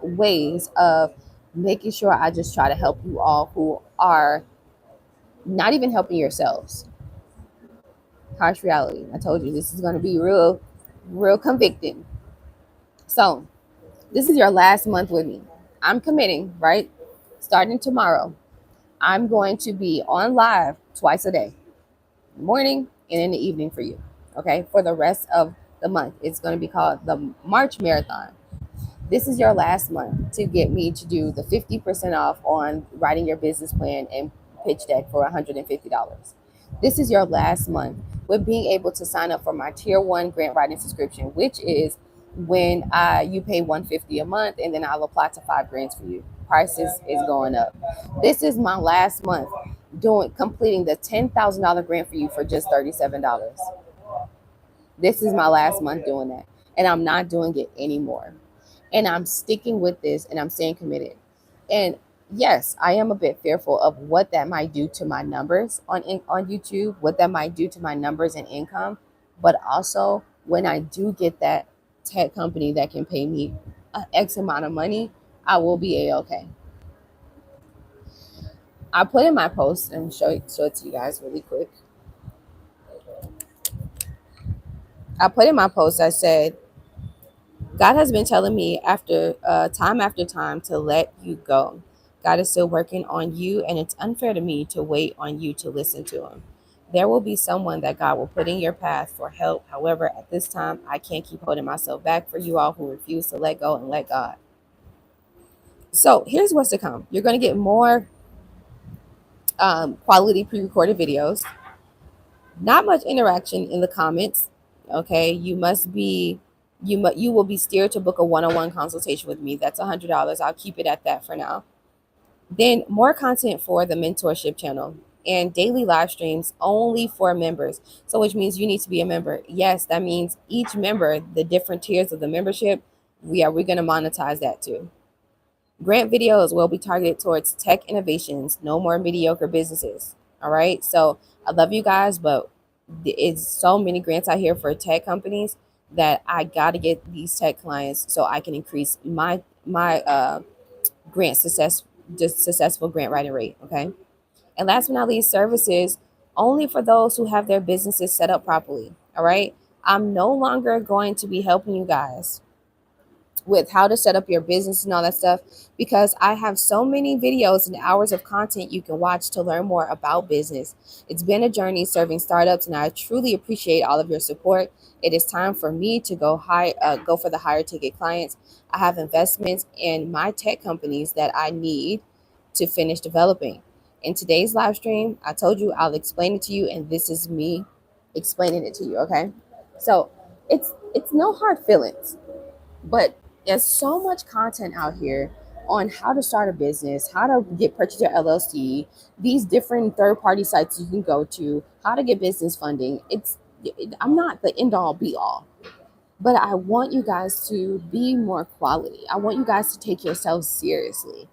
ways of making sure I just try to help you all who are not even helping yourselves. Harsh reality. I told you this is going to be real convicting. So this is your last month with me. I'm committing, right? Starting tomorrow, I'm going to be on live twice a day, morning and in the evening for you. Okay. For the rest of the month, it's going to be called the March Marathon. This is your last month to get me to do the 50% off on writing your business plan and pitch deck for $150. This is your last month with being able to sign up for my tier 1 grant writing subscription, which is when you pay $150 a month, and then I'll apply to 5 grants for you. Prices is going up. This is my last month completing the $10,000 grant for you for just $37. This is my last month doing that, and I'm not doing it anymore. And I'm sticking with this, and I'm staying committed. And yes, I am a bit fearful of what that might do to my numbers on YouTube, what that might do to my numbers and income. But also, when I do get that tech company that can pay me X amount of money, I will be A-okay. I put in my post, and show it to you guys really quick. I put in my post, I said, God has been telling me after time to let you go. God is still working on you, and it's unfair to me to wait on you to listen to him. There will be someone that God will put in your path for help. However, at this time, I can't keep holding myself back for you all who refuse to let go and let God. So here's what's to come. You're going to get more quality pre-recorded videos. Not much interaction in the comments. Okay, you will be steered to book a one-on-one consultation with me. That's $100. I'll keep it at that for now. Then more content for the mentorship channel and daily live streams only for members. So which means you need to be a member. Yes, that means each member, the different tiers of the membership, We're going to monetize that too. Grant videos will be targeted towards tech innovations, no more mediocre businesses. All right. So I love you guys, but it's so many grants out here for tech companies that I got to get these tech clients so I can increase my grant success, just successful grant writing rate. Okay. And last but not least, services only for those who have their businesses set up properly. All right. I'm no longer going to be helping you guys with how to set up your business and all that stuff because I have so many videos and hours of content you can watch to learn more about business. It's been a journey serving startups, and I truly appreciate all of your support. It is time for me to go for the higher ticket clients. I have investments in my tech companies that I need to finish developing. In today's live stream, I told you I'll explain it to you, and this is me explaining it to you. Okay, so it's no hard feelings, but there's so much content out here on how to start a business, how to get purchase your LLC, these different third-party sites you can go to, how to get business funding. I'm not the end all be all, but I want you guys to be more quality. I want you guys to take yourselves seriously.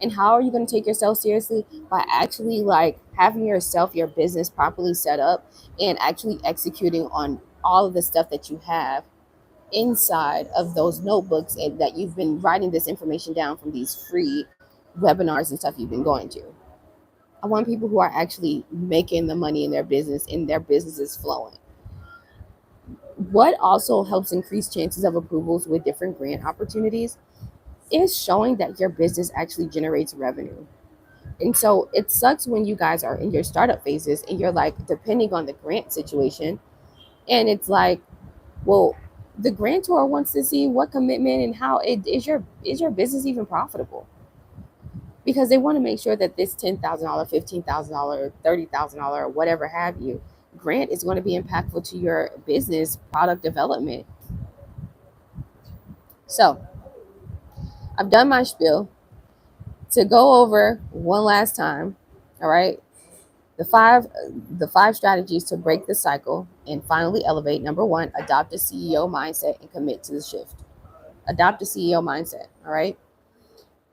And how are you going to take yourself seriously? By actually like having your business properly set up and actually executing on all of the stuff that you have inside of those notebooks and that you've been writing this information down from these free webinars and stuff you've been going to. I want people who are actually making the money in their business and their business is flowing. What also helps increase chances of approvals with different grant opportunities is showing that your business actually generates revenue. And so it sucks when you guys are in your startup phases and you're like depending on the grant situation, and it's like, well, the grantor wants to see what commitment and how it is your business even profitable, because they want to make sure that this $10,000, $15,000, $30,000, or whatever have you grant is going to be impactful to your business product development. So I've done my spiel. To go over one last time, all right, the five strategies to break the cycle and finally elevate. Number one, adopt a CEO mindset and commit to the shift. Adopt a CEO mindset. All right.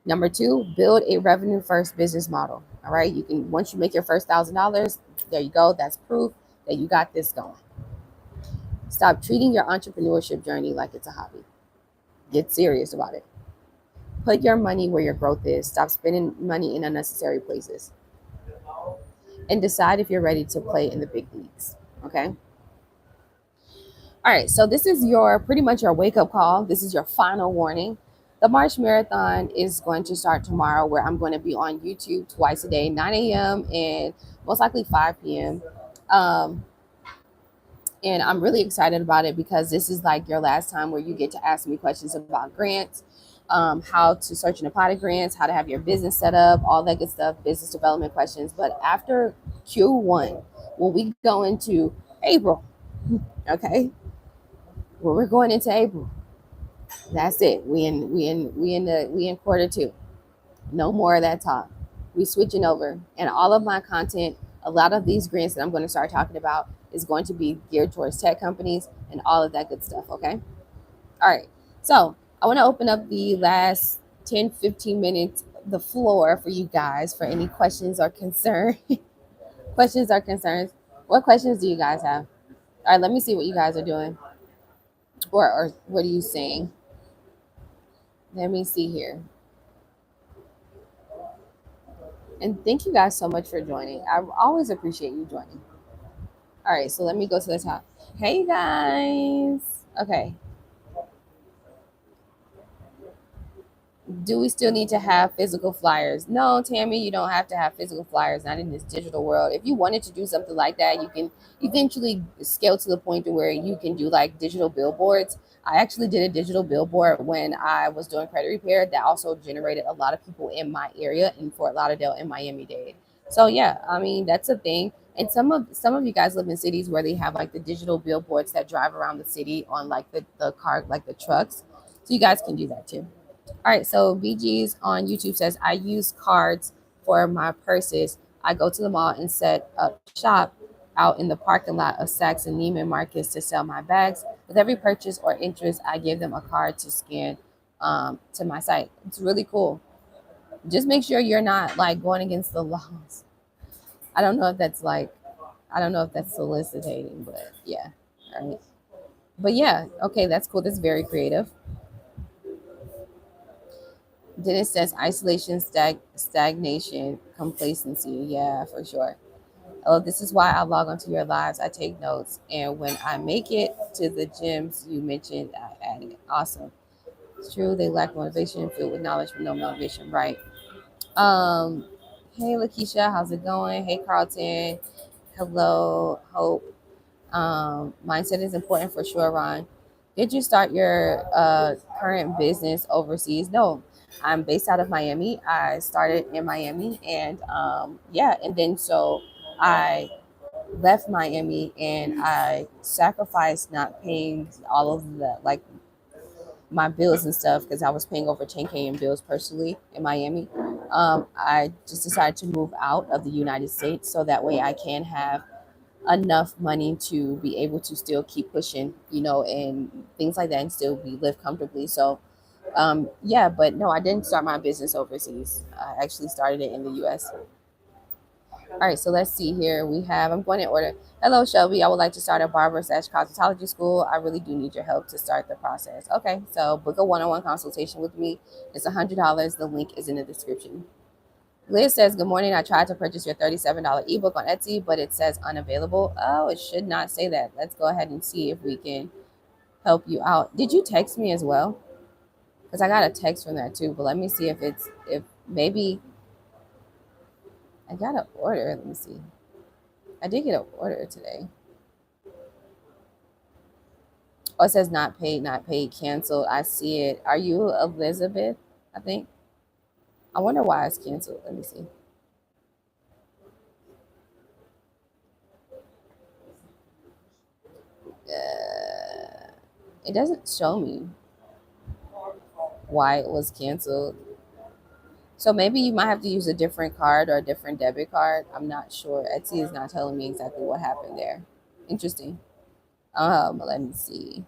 Number two, build a revenue first business model. All right. You can, once you make your first $1,000, there you go. That's proof that you got this going. Stop treating your entrepreneurship journey like it's a hobby. Get serious about it. Put your money where your growth is. Stop spending money in unnecessary places. And decide if you're ready to play in the big leagues. Okay. All right. So this is your pretty much your wake up call. This is your final warning. The March Marathon is going to start tomorrow, where I'm going to be on YouTube twice a day, 9 a.m. and most likely 5 p.m. And I'm really excited about it because this is like your last time where you get to ask me questions about grants, how to search and apply to grants, how to have your business set up, all that good stuff, business development questions. But after Q1, when we go into April, okay, when we're going into April, that's it. We in quarter two. No more of that talk. We switching over, and all of my content, a lot of these grants that I'm going to start talking about is going to be geared towards tech companies and all of that good stuff. Okay. All right. So I want to open up the last 10-15 minutes, the floor for you guys for any questions or concern. Questions or concerns. What questions do you guys have? All right. Let me see what you guys are doing, or what are you saying? Let me see here. And thank you guys so much for joining. I always appreciate you joining. All right, so let me go to the top. Hey guys. Okay. Do we still need to have physical flyers? No, Tammy, you don't have to have physical flyers, not in this digital world. If you wanted to do something like that, you can eventually scale to the point to where you can do like digital billboards. I actually did a digital billboard when I was doing credit repair that also generated a lot of people in my area in Fort Lauderdale and Miami-Dade. So yeah, I mean that's a thing. And some of you guys live in cities where they have like the digital billboards that drive around the city on like the car, like the trucks. So you guys can do that too. All right, so BG's on YouTube says, I use cards for my purses. I go to the mall and set up shop. out in the parking lot of Saks and Neiman Marcus to sell my bags. With every purchase or interest, I give them a card to scan to my site. It's really cool. Just make sure you're not like going against the laws. I don't know if that's like, I don't know if that's soliciting, but yeah. All right. But yeah, okay, that's cool. That's very creative. Then it says isolation, stagnation, complacency. Yeah, for sure. Oh, this is why I log onto your lives. I take notes. And when I make it to the gyms you mentioned, I add it. Awesome. It's true. They lack motivation, filled with knowledge, but no motivation. Right. Um, hey, Lakeisha, how's it going? Hey, Carlton. Hello, Hope. Mindset is important for sure, Ron. Did you start your current business overseas? No, I'm based out of Miami. I started in Miami, and yeah, and then so I left Miami and I sacrificed not paying all of the like my bills and stuff because I was paying over 10K in bills personally in Miami. I just decided to move out of the United States so that way I can have enough money to be able to still keep pushing, you know, and things like that and still be live comfortably. So yeah, but no, I didn't start my business overseas. I actually started it in the US. All right, so let's see here. We have, I'm going in order. Hello, Shelby. I would like to start a barber slash cosmetology school. I really do need your help to start the process. Okay, so book a one-on-one consultation with me. It's $100. The link is in the description. Liz says, good morning. I tried to purchase your $37 ebook on Etsy, but it says unavailable. Oh, it should not say that. Let's go ahead and see if we can help you out. Did you text me as well? Because I got a text from that too, but let me see if it's, if maybe I got an order. Let me see. I did get an order today. Oh, it says not paid, canceled. I see it. Are you Elizabeth? I think. I wonder why it's canceled. Let me see. It doesn't show me why it was canceled. So maybe you might have to use a different card or a different debit card. I'm not sure. Etsy is not telling me exactly what happened there. Interesting. Let me see.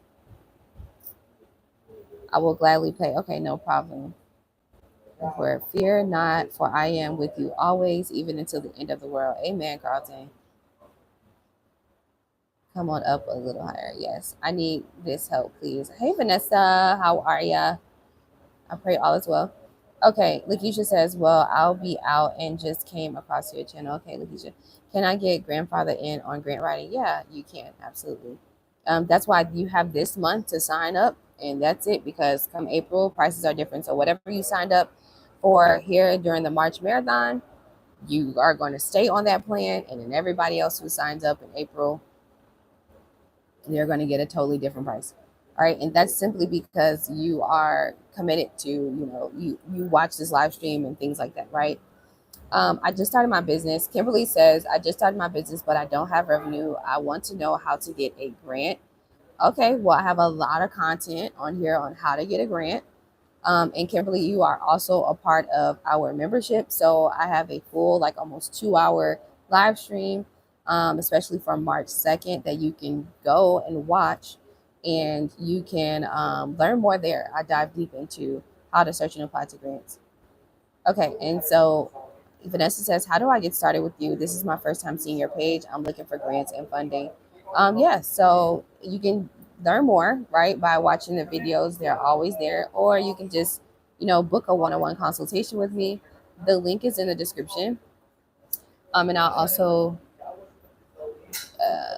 I will gladly pay. Okay, no problem. For fear not, for I am with you always, even until the end of the world. Amen, Carlton. Come on up a little higher. Yes, I need this help, please. Hey, Vanessa, how are ya? I pray all is well. Okay, Lakeisha says, well, I'll be out and just came across your channel. Okay, Lakeisha, can I get grandfather in on grant writing? Yeah, you can, absolutely. That's why you have this month to sign up, and that's it, because come April, prices are different. So whatever you signed up for here during the March Marathon, you are going to stay on that plan, and then everybody else who signs up in April, they're going to get a totally different price. All right, and that's simply because you are committed to, you know, you watch this live stream and things like that, right? I just started my business. Kimberly says, I just started my business, but I don't have revenue. I want to know how to get a grant. Okay, well, I have a lot of content on here on how to get a grant. And Kimberly, you are also a part of our membership. So I have a full, like almost 2 hour live stream, especially from March 2nd, that you can go and watch, and you can learn more there. I dive deep into how to search and apply to grants. Okay, and so Vanessa says, how do I get started with you? This is my first time seeing your page. I'm looking for grants and funding. Yeah, so you can learn more, right, by watching the videos. They're always there. Or you can just, you know, book a one-on-one consultation with me. The link is in the description. And I'll also,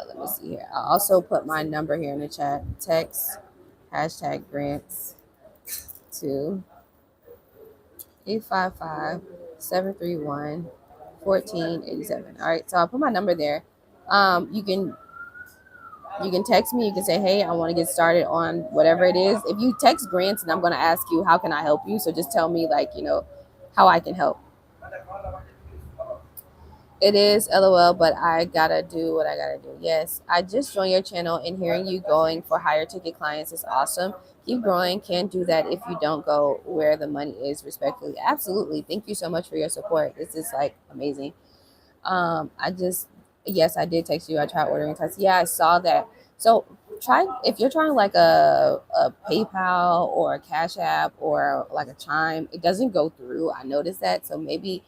let me see here. I'll also put my number here in the chat. Text hashtag grants to 855-731-1487. All right, so I'll put my number there. You can text me. You can say, hey, I want to get started on whatever it is. If you text grants, and I'm going to ask you, how can I help you? So just tell me, like, you know, how I can help. It is LOL, but I gotta do what I gotta do. Yes, I just joined your channel, and hearing you going for higher ticket clients is awesome. Keep growing. Can't do that if you don't go where the money is, respectfully. Absolutely. Thank you so much for your support. This is like amazing. I just Yes, I did text you. I tried ordering text. Yeah, I saw that. So try if you're trying like a PayPal or a Cash App or like a Chime, it doesn't go through. I noticed that. So maybe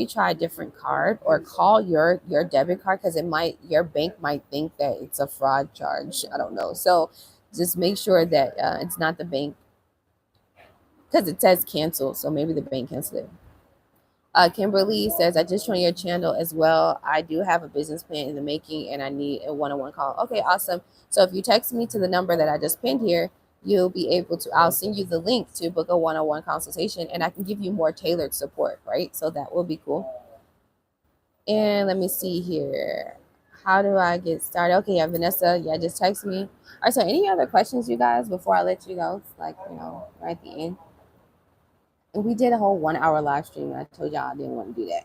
try a different card or call your debit card because it might your bank might think that it's a fraud charge. I don't know. So just make sure that it's not the bank because it says cancel. So maybe the bank canceled it. Kimberly says, I just joined your channel as well. I do have a business plan in the making and I need a one-on-one call. Okay, awesome. So if you text me to the number that I just pinned here, you'll be able to, I'll send you the link to book a one-on-one consultation and I can give you more tailored support, right? So that will be cool. And let me see here. How do I get started? Okay, yeah, Vanessa, yeah, just text me. All right, so any other questions, you guys, before I let you go? Like, right at the end. And we did a whole 1 hour live stream. I told y'all I didn't want to do that.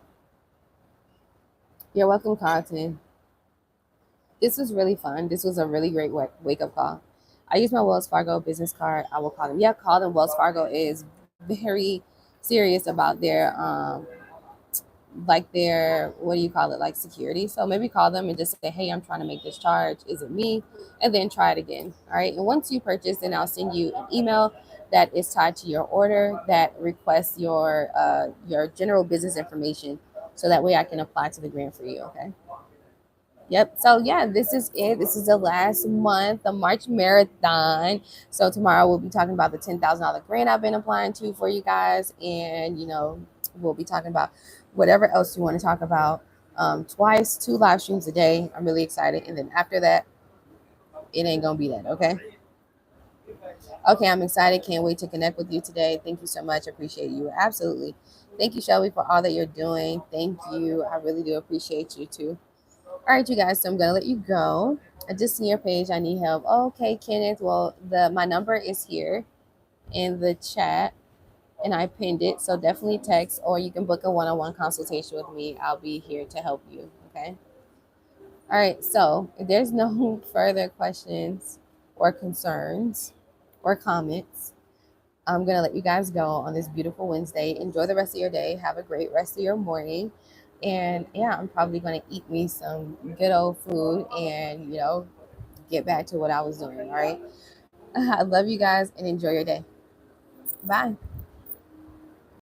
You're welcome, Carlton. This was really fun. This was a really great wake up call. I use my Wells Fargo business card. I will call them. Yeah, call them. Wells Fargo is very serious about their like their what do you call it, like security. So maybe call them and just say, hey, I'm trying to make this charge. Is it me? And then try it again. All right. And once you purchase, then I'll send you an email that is tied to your order that requests your general business information, so that way I can apply to the grant for you. Okay. Yep. So yeah, this is it. This is the last month, the March Marathon. So tomorrow we'll be talking about the $10,000 grant I've been applying to for you guys, and we'll be talking about whatever else you want to talk about. Twice, 2 live streams a day. I'm really excited, and then after that, it ain't gonna be that. Okay. Okay, I'm excited. Can't wait to connect with you today. Thank you so much. Appreciate you. Absolutely. Thank you, Shelby, for all that you're doing. Thank you. I really do appreciate you too. All right, you guys. So I'm gonna let you go. I just see your page. I need help. Okay, Kenneth. Well, my number is here in the chat, and I pinned it. So definitely text, or you can book a one-on-one consultation with me. I'll be here to help you. Okay. All right. So if there's no further questions or concerns or comments, I'm gonna let you guys go on this beautiful Wednesday. Enjoy the rest of your day. Have a great rest of your morning. And yeah, I'm probably gonna eat me some good old food and get back to what I was doing. All right. I love you guys and enjoy your day. Bye.